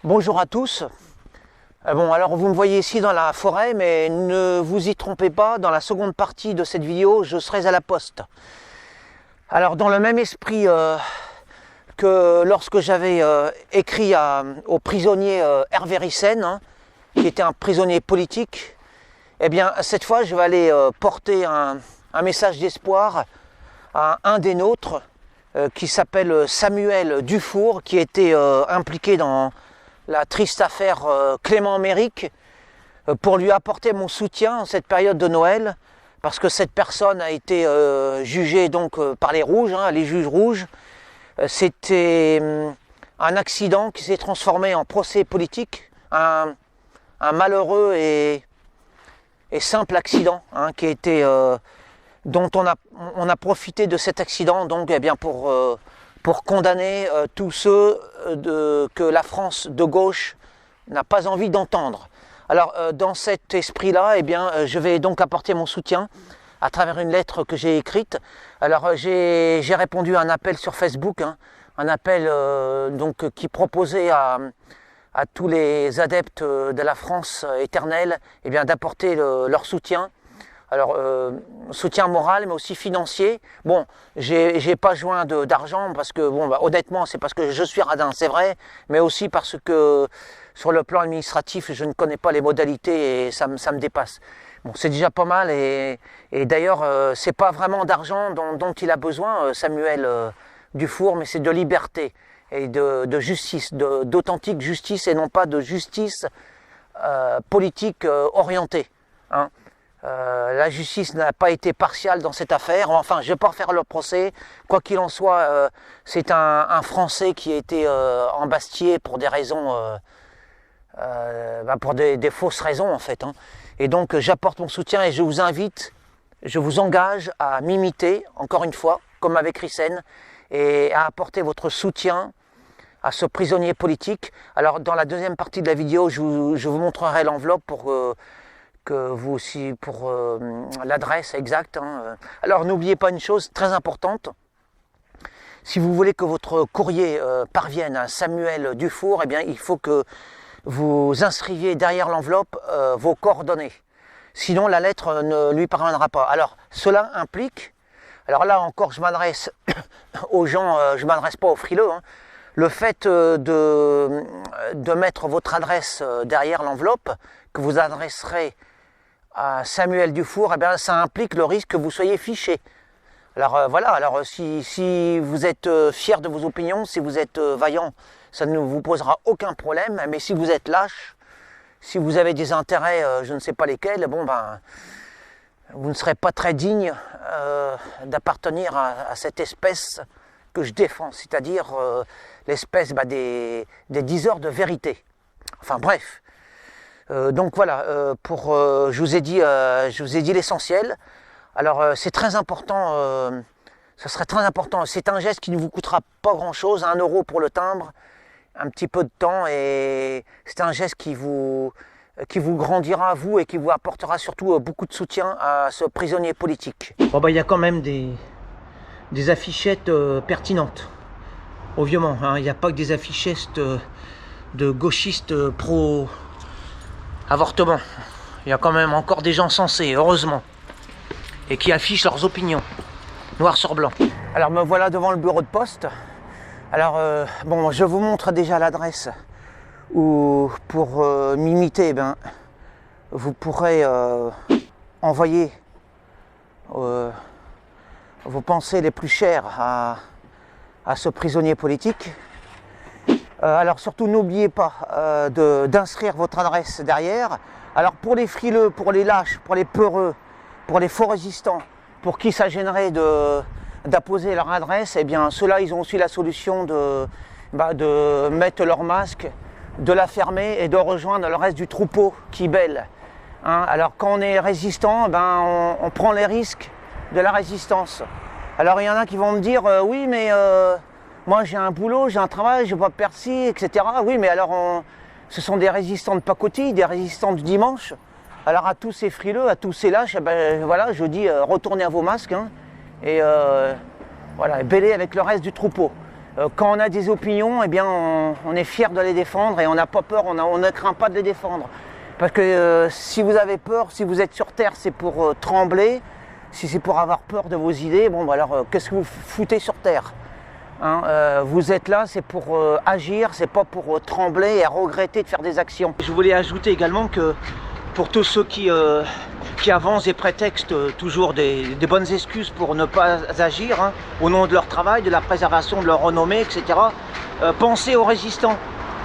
Bonjour à tous. Bon, alors vous me voyez ici dans la forêt, mais ne vous y trompez pas, dans la seconde partie de cette vidéo, je serai à la poste. Alors dans le même esprit que lorsque j'avais écrit au prisonnier Hervé Ryssen, qui était un prisonnier politique, eh bien cette fois je vais aller porter un message d'espoir à un des nôtres, qui s'appelle Samuel Dufour, qui était impliqué dans la triste affaire Clément Méric, pour lui apporter mon soutien en cette période de Noël, parce que cette personne a été jugée donc par les rouges, les juges rouges. C'était un accident qui s'est transformé en procès politique, un malheureux et simple accident qui a été, dont on a profité de cet accident donc eh bien pour condamner tous ceux que la France de gauche n'a pas envie d'entendre. Alors dans cet esprit-là, eh bien, je vais donc apporter mon soutien à travers une lettre que j'ai écrite. Alors j'ai répondu à un appel sur Facebook, un appel donc, qui proposait à tous les adeptes de la France éternelle eh bien, d'apporter leur soutien. Alors, soutien moral, mais aussi financier. Bon, j'ai pas joint d'argent parce que, bon, honnêtement, c'est parce que je suis radin, c'est vrai, mais aussi parce que, sur le plan administratif, je ne connais pas les modalités et ça me dépasse. Bon, c'est déjà pas mal et d'ailleurs, c'est pas vraiment d'argent dont il a besoin, Samuel Dufour, mais c'est de liberté et de justice, d'authentique justice et non pas de justice politique orientée. La justice n'a pas été partiale dans cette affaire. Enfin, je ne vais pas refaire le procès. Quoi qu'il en soit, c'est un Français qui a été embastillé pour des raisons, pour des fausses raisons en fait. Et donc, j'apporte mon soutien et je vous invite, je vous engage à m'imiter, encore une fois, comme avec Ryssen, et à apporter votre soutien à ce prisonnier politique. Alors, dans la deuxième partie de la vidéo, je vous montrerai l'enveloppe pour que vous aussi pour l'adresse exacte. Alors n'oubliez pas une chose très importante, si vous voulez que votre courrier parvienne à Samuel Dufour, eh bien il faut que vous inscriviez derrière l'enveloppe vos coordonnées. Sinon la lettre ne lui parviendra pas. Alors cela implique, alors là encore je m'adresse aux gens, je ne m'adresse pas aux frileux, le fait de mettre votre adresse derrière l'enveloppe que vous adresserez à Samuel Dufour, eh bien, ça implique le risque que vous soyez fiché. Alors voilà, alors si vous êtes fier de vos opinions, si vous êtes vaillant, ça ne vous posera aucun problème, mais si vous êtes lâche, si vous avez des intérêts, je ne sais pas lesquels, bon ben, vous ne serez pas très digne d'appartenir à cette espèce que je défends, c'est-à-dire l'espèce des diseurs de vérité. Enfin bref. Donc voilà, je vous ai dit l'essentiel. Alors c'est très important, ce serait très important. C'est un geste qui ne vous coûtera pas grand-chose, 1 euro pour le timbre, un petit peu de temps, et c'est un geste qui vous grandira à vous et qui vous apportera surtout beaucoup de soutien à ce prisonnier politique. Bon il y a quand même des affichettes pertinentes au Vieux-Mans. Il n'y a pas que des affichettes de gauchistes pro avortement. Il y a quand même encore des gens sensés, heureusement, et qui affichent leurs opinions, noir sur blanc. Alors me voilà devant le bureau de poste. Alors bon, je vous montre déjà l'adresse où pour m'imiter, vous pourrez envoyer vos pensées les plus chères à ce prisonnier politique. Alors surtout n'oubliez pas d'inscrire votre adresse derrière. Alors pour les frileux, pour les lâches, pour les peureux, pour les faux résistants, pour qui ça gênerait d'apposer leur adresse, eh bien ceux-là ils ont aussi la solution de mettre leur masque, de la fermer et de rejoindre le reste du troupeau qui bêle. Alors quand on est résistant, on prend les risques de la résistance. Alors il y en a qui vont me dire oui mais moi j'ai un boulot, j'ai un travail, je ne vais pas percer, etc. Oui, mais alors ce sont des résistants de pacotille, des résistants du dimanche. Alors à tous ces frileux, à tous ces lâches, voilà, je dis retournez à vos masques et voilà, bêlez avec le reste du troupeau. Quand on a des opinions, eh bien, on est fier de les défendre et on n'a pas peur, on ne craint pas de les défendre. Parce que si vous avez peur, si vous êtes sur terre, c'est pour trembler. Si c'est pour avoir peur de vos idées, bon, bah alors qu'est-ce que vous foutez sur terre, hein? Vous êtes là, c'est pour agir, c'est pas pour trembler et regretter de faire des actions. Je voulais ajouter également que pour tous ceux qui avancent et prétextent toujours des bonnes excuses pour ne pas agir, hein, au nom de leur travail, de la préservation de leur renommée, etc. Pensez aux résistants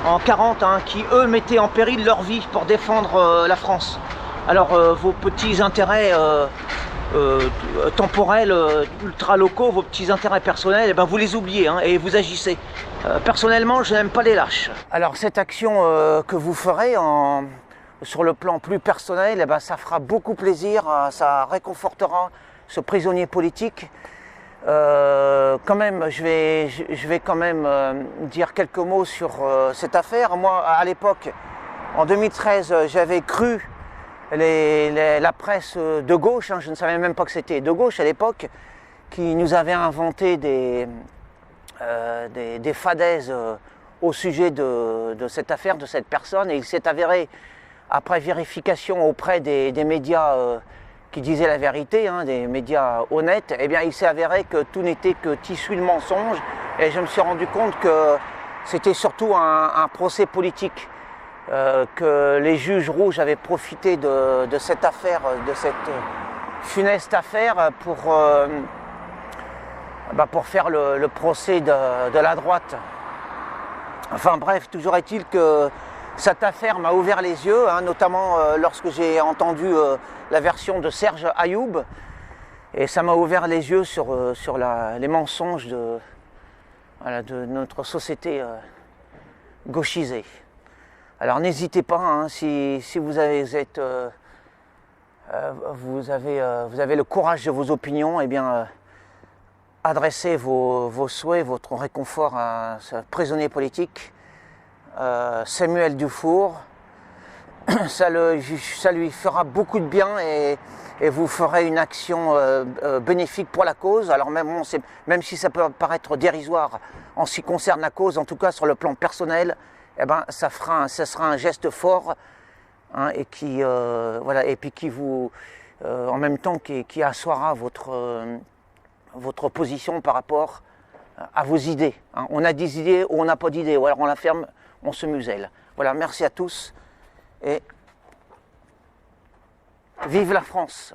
en 40, hein, qui eux mettaient en péril leur vie pour défendre la France. Alors vos petits intérêts temporels, ultra locaux, vos petits intérêts personnels, eh ben vous les oubliez, hein, et vous agissez. Personnellement, je n'aime pas les lâches. Alors cette action que vous ferez sur le plan plus personnel, eh ben, ça fera beaucoup plaisir, ça réconfortera ce prisonnier politique. Quand même, je vais quand même dire quelques mots sur cette affaire. Moi, à l'époque, en 2013, j'avais cru la presse de gauche, hein, je ne savais même pas que c'était de gauche à l'époque, qui nous avait inventé des fadaises au sujet de cette affaire, de cette personne, et il s'est avéré, après vérification auprès des médias qui disaient la vérité, hein, des médias honnêtes, eh bien il s'est avéré que tout n'était que tissu de mensonges, et je me suis rendu compte que c'était surtout un procès politique, que les juges rouges avaient profité de cette affaire, de cette funeste affaire pour faire le procès de la droite. Enfin bref, toujours est-il que cette affaire m'a ouvert les yeux, hein, notamment lorsque j'ai entendu la version de Serge Ayoub, et ça m'a ouvert les yeux sur les mensonges de notre société gauchisée. Alors n'hésitez pas, hein, si vous avez le courage de vos opinions, eh bien adressez vos souhaits, votre réconfort à ce prisonnier politique, Samuel Dufour. Ça lui fera beaucoup de bien et vous ferez une action bénéfique pour la cause. Alors même si ça peut paraître dérisoire en ce qui concerne la cause, en tout cas sur le plan personnel, eh ben, ça sera un geste fort, hein, et qui vous, en même temps, qui assoira votre position par rapport à vos idées, hein. On a des idées ou on n'a pas d'idées, ou alors on la ferme, on se muselle. Voilà, merci à tous et vive la France!